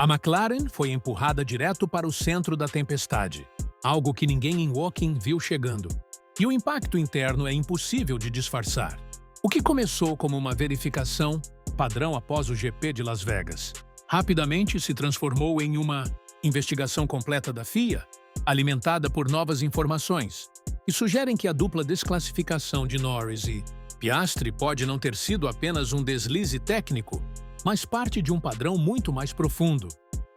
A McLaren foi empurrada direto para o centro da tempestade, algo que ninguém em Woking viu chegando. E o impacto interno é impossível de disfarçar. O que começou como uma verificação padrão após o GP de Las Vegas, rapidamente se transformou em uma investigação completa da FIA, alimentada por novas informações, que sugerem que a dupla desclassificação de Norris e Piastri pode não ter sido apenas um deslize técnico, mas parte de um padrão muito mais profundo.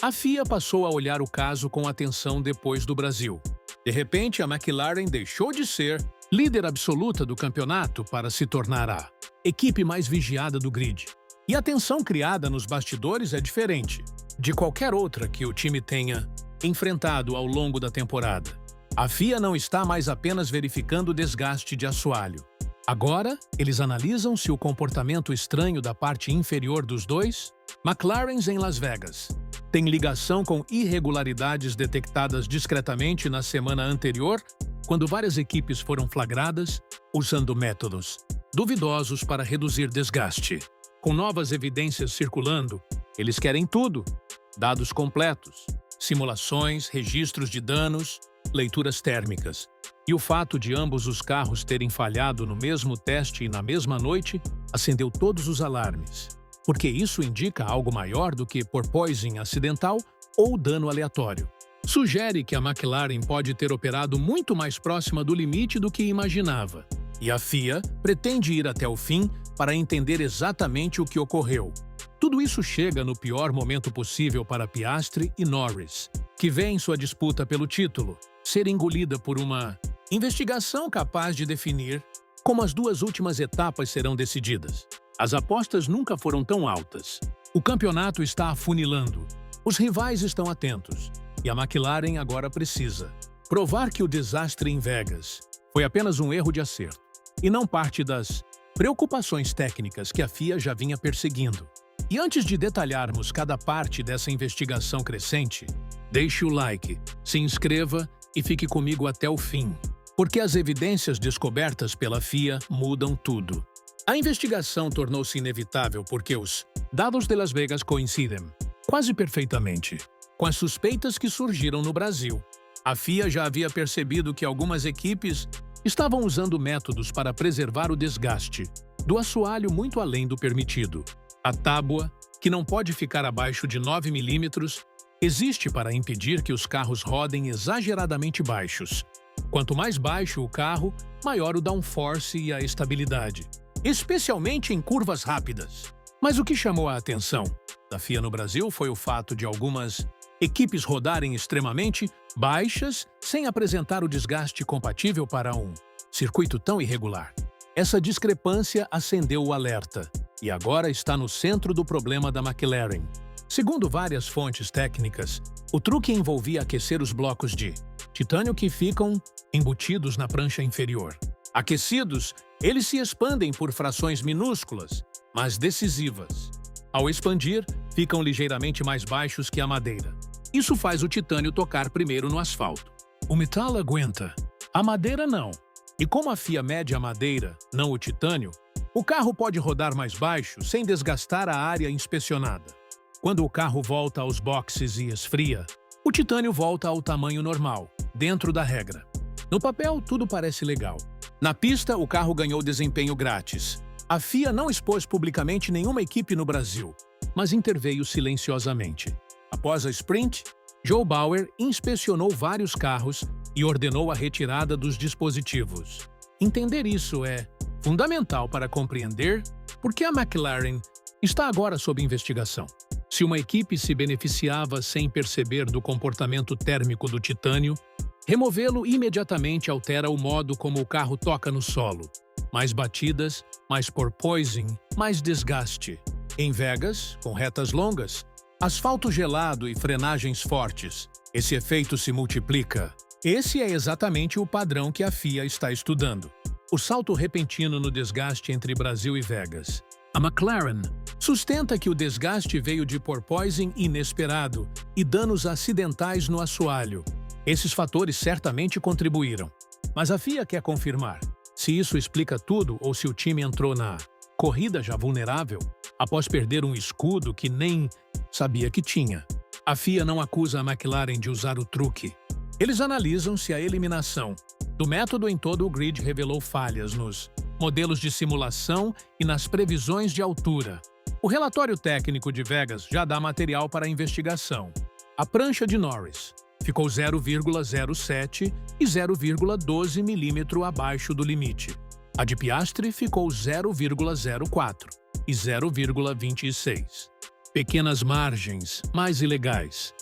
A FIA passou a olhar o caso com atenção depois do Brasil. De repente, a McLaren deixou de ser líder absoluta do campeonato para se tornar a equipe mais vigiada do grid. E a tensão criada nos bastidores é diferente de qualquer outra que o time tenha enfrentado ao longo da temporada. A FIA não está mais apenas verificando o desgaste de assoalho. Agora, eles analisam se o comportamento estranho da parte inferior dos dois McLarens em Las Vegas tem ligação com irregularidades detectadas discretamente na semana anterior, quando várias equipes foram flagradas usando métodos duvidosos para reduzir desgaste. Com novas evidências circulando, eles querem tudo: dados completos, simulações, registros de danos, leituras térmicas. E o fato de ambos os carros terem falhado no mesmo teste e na mesma noite acendeu todos os alarmes, porque isso indica algo maior do que porpoising acidental ou dano aleatório. Sugere que a McLaren pode ter operado muito mais próxima do limite do que imaginava, e a FIA pretende ir até o fim para entender exatamente o que ocorreu. Tudo isso chega no pior momento possível para Piastri e Norris, que vêem sua disputa pelo título ser engolida por uma investigação capaz de definir como as duas últimas etapas serão decididas. As apostas nunca foram tão altas. O campeonato está afunilando. Os rivais estão atentos. E a McLaren agora precisa provar que o desastre em Vegas foi apenas um erro de acerto e não parte das preocupações técnicas que a FIA já vinha perseguindo. E antes de detalharmos cada parte dessa investigação crescente, deixe o like, se inscreva e fique comigo até o fim, porque as evidências descobertas pela FIA mudam tudo. A investigação tornou-se inevitável porque os dados de Las Vegas coincidem quase perfeitamente com as suspeitas que surgiram no Brasil. A FIA já havia percebido que algumas equipes estavam usando métodos para preservar o desgaste do assoalho muito além do permitido. A tábua, que não pode ficar abaixo de 9 mm, existe para impedir que os carros rodem exageradamente baixos. Quanto mais baixo o carro, maior o downforce e a estabilidade, especialmente em curvas rápidas. Mas o que chamou a atenção da FIA no Brasil foi o fato de algumas equipes rodarem extremamente baixas sem apresentar o desgaste compatível para um circuito tão irregular. Essa discrepância acendeu o alerta e agora está no centro do problema da McLaren. Segundo várias fontes técnicas, o truque envolvia aquecer os blocos de titânio que ficam embutidos na prancha inferior. Aquecidos, eles se expandem por frações minúsculas, mas decisivas. Ao expandir, ficam ligeiramente mais baixos que a madeira. Isso faz o titânio tocar primeiro no asfalto. O metal aguenta, a madeira não. E como a FIA mede a madeira, não o titânio, o carro pode rodar mais baixo sem desgastar a área inspecionada. Quando o carro volta aos boxes e esfria, o titânio volta ao tamanho normal, dentro da regra. No papel, tudo parece legal. Na pista, o carro ganhou desempenho grátis. A FIA não expôs publicamente nenhuma equipe no Brasil, mas interveio silenciosamente. Após a sprint, Joe Bauer inspecionou vários carros e ordenou a retirada dos dispositivos. Entender isso é fundamental para compreender por que a McLaren está agora sob investigação. Se uma equipe se beneficiava sem perceber do comportamento térmico do titânio, removê-lo imediatamente altera o modo como o carro toca no solo. Mais batidas, mais porpoising, mais desgaste. Em Vegas, com retas longas, asfalto gelado e frenagens fortes, esse efeito se multiplica. Esse é exatamente o padrão que a FIA está estudando. O salto repentino no desgaste entre Brasil e Vegas. A McLaren sustenta que o desgaste veio de porpoising inesperado e danos acidentais no assoalho. Esses fatores certamente contribuíram, mas a FIA quer confirmar se isso explica tudo ou se o time entrou na corrida já vulnerável após perder um escudo que nem sabia que tinha. A FIA não acusa a McLaren de usar o truque. Eles analisam se a eliminação do método em todo o grid revelou falhas nos modelos de simulação e nas previsões de altura. O relatório técnico de Vegas já dá material para a investigação. A prancha de Norris ficou 0,07 e 0,12 milímetro abaixo do limite. A de Piastri ficou 0,04 e 0,26. Pequenas margens, mais ilegais.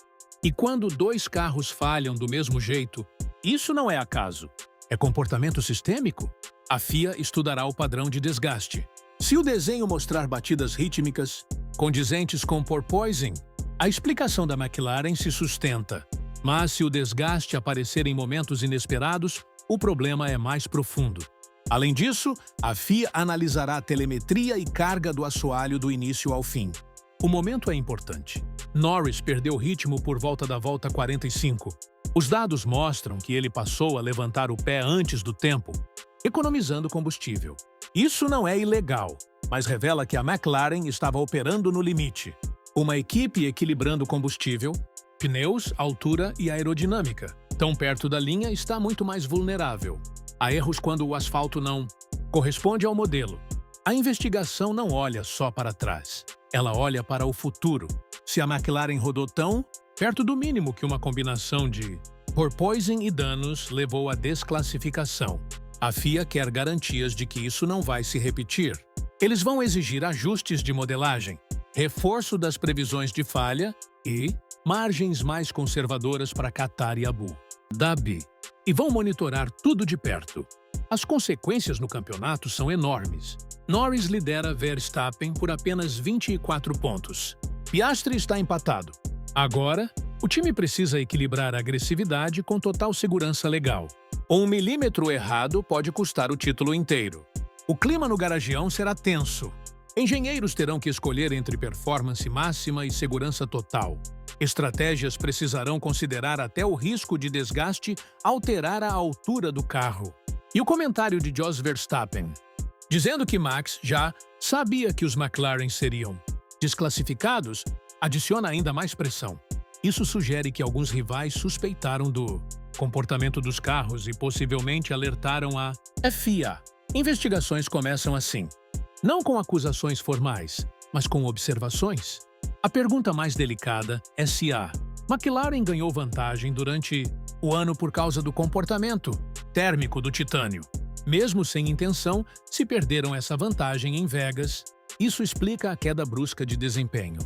E quando dois carros falham do mesmo jeito, isso não é acaso. É comportamento sistêmico? A FIA estudará o padrão de desgaste. Se o desenho mostrar batidas rítmicas, condizentes com porpoising, a explicação da McLaren se sustenta. Mas se o desgaste aparecer em momentos inesperados, o problema é mais profundo. Além disso, a FIA analisará a telemetria e carga do assoalho do início ao fim. O momento é importante. Norris perdeu ritmo por volta da volta 45. Os dados mostram que ele passou a levantar o pé antes do tempo, economizando combustível. Isso não é ilegal, mas revela que a McLaren estava operando no limite. Uma equipe equilibrando combustível, pneus, altura e aerodinâmica. Tão perto da linha está muito mais vulnerável. Há erros quando o asfalto não corresponde ao modelo. A investigação não olha só para trás. Ela olha para o futuro. Se a McLaren rodou tão perto do mínimo que uma combinação de porpoising e danos levou à desclassificação, a FIA quer garantias de que isso não vai se repetir. Eles vão exigir ajustes de modelagem, reforço das previsões de falha e margens mais conservadoras para Qatar e Abu Dhabi. E vão monitorar tudo de perto. As consequências no campeonato são enormes. Norris lidera Verstappen por apenas 24 pontos. Piastri está empatado. Agora, o time precisa equilibrar a agressividade com total segurança legal. 1 milímetro errado pode custar o título inteiro. O clima no garagião será tenso. Engenheiros terão que escolher entre performance máxima e segurança total. Estratégias precisarão considerar até o risco de desgaste alterar a altura do carro. E o comentário de Jos Verstappen, dizendo que Max já sabia que os McLaren seriam desclassificados, adiciona ainda mais pressão. Isso sugere que alguns rivais suspeitaram do comportamento dos carros e possivelmente alertaram a FIA. Investigações começam assim, não com acusações formais, mas com observações. A pergunta mais delicada é se a McLaren ganhou vantagem durante o ano por causa do comportamento térmico do titânio. Mesmo sem intenção, se perderam essa vantagem em Vegas, isso explica a queda brusca de desempenho.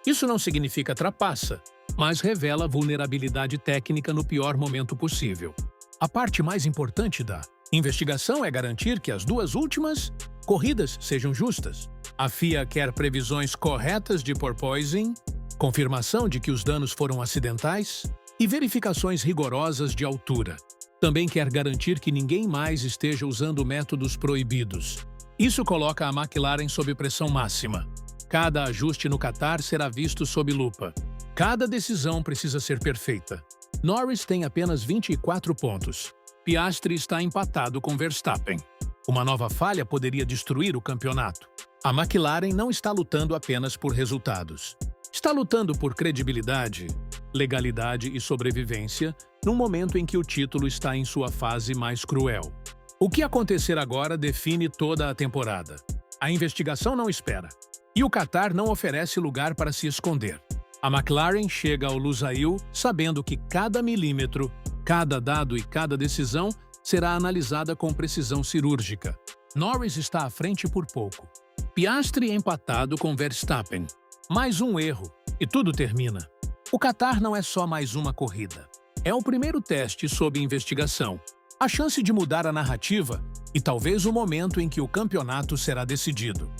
Isso não significa trapaça, mas revela vulnerabilidade técnica no pior momento possível. A parte mais importante da investigação é garantir que as duas últimas corridas sejam justas. A FIA quer previsões corretas de porpoising, confirmação de que os danos foram acidentais e verificações rigorosas de altura. Também quer garantir que ninguém mais esteja usando métodos proibidos. Isso coloca a McLaren sob pressão máxima. Cada ajuste no Qatar será visto sob lupa. Cada decisão precisa ser perfeita. Norris tem apenas 24 pontos. Piastri está empatado com Verstappen. Uma nova falha poderia destruir o campeonato. A McLaren não está lutando apenas por resultados. Está lutando por credibilidade, legalidade e sobrevivência num momento em que o título está em sua fase mais cruel. O que acontecer agora define toda a temporada. A investigação não espera. E o Qatar não oferece lugar para se esconder. A McLaren chega ao Lusail sabendo que cada milímetro, cada dado e cada decisão será analisada com precisão cirúrgica. Norris está à frente por pouco. Piastri empatado com Verstappen. Mais um erro, e tudo termina. O Qatar não é só mais uma corrida. É o primeiro teste sob investigação, a chance de mudar a narrativa e talvez o momento em que o campeonato será decidido.